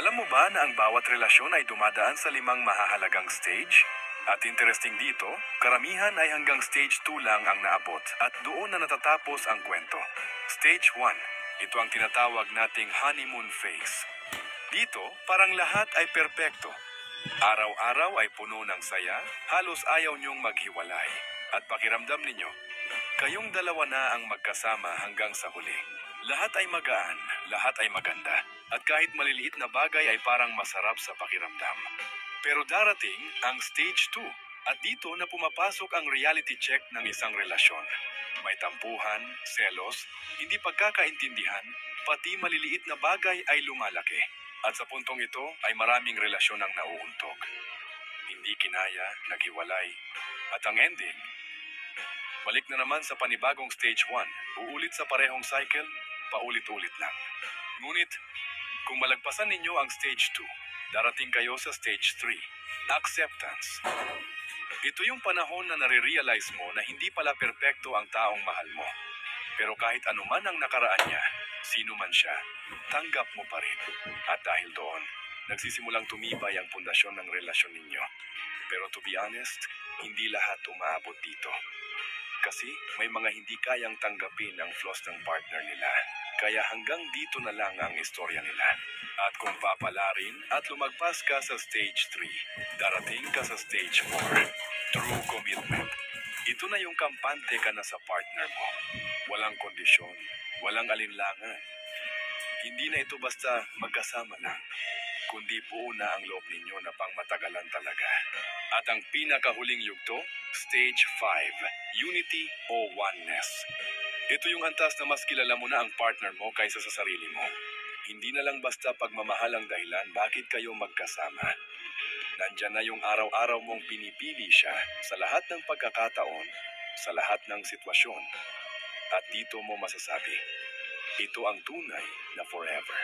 Alam mo ba na ang bawat relasyon ay dumadaan sa 5 mahahalagang stage? At interesting dito, karamihan ay hanggang stage 2 lang ang naabot at doon na natatapos ang kwento. Stage 1, ito ang tinatawag nating honeymoon phase. Dito, parang lahat ay perpekto. Araw-araw ay puno ng saya, halos ayaw niyong maghiwalay. At pakiramdam ninyo, kayong dalawa na ang magkasama hanggang sa huli. Lahat ay magaan, lahat ay maganda, at kahit maliliit na bagay ay parang masarap sa pakiramdam. Pero darating ang stage 2, at dito na pumapasok ang reality check ng isang relasyon. May tampuhan, selos, hindi pagkakaintindihan, pati maliliit na bagay ay lumalaki. At sa puntong ito ay maraming relasyon ang nauuntog. Hindi kinaya, naghiwalay, at ang ending, balik na naman sa panibagong stage 1, uulit sa parehong cycle, paulit-ulit lang. Ngunit, kung malagpasan ninyo ang stage 2, darating kayo sa stage 3, acceptance. Ito yung panahon na nare-realize mo na hindi pala perpekto ang taong mahal mo. Pero kahit anuman ang nakaraan niya, sino man siya, tanggap mo pa rin. At dahil doon, nagsisimulang tumibay ang pundasyon ng relasyon ninyo. Pero to be honest, hindi lahat umaabot dito. Kasi may mga hindi kayang tanggapin ang flaws ng partner nila. Kaya hanggang dito na lang ang istorya nila. At kung papalarin at lumagpas ka sa stage 3, darating ka sa stage 4, true commitment. Ito na yung kampante ka na sa partner mo. Walang kondisyon, walang alinlangan. Hindi na ito basta magkasama lang, kundi buo na ang loob ninyo na pangmatagalan talaga. At ang pinakahuling yugto, stage 5, unity o oneness. Ito yung antas na mas kilala mo na ang partner mo kaysa sa sarili mo. Hindi na lang basta pagmamahal ang dahilan bakit kayo magkasama. Nandyan na yung araw-araw mong pinipili siya sa lahat ng pagkakataon, sa lahat ng sitwasyon. At dito mo masasabi, ito ang tunay na forever.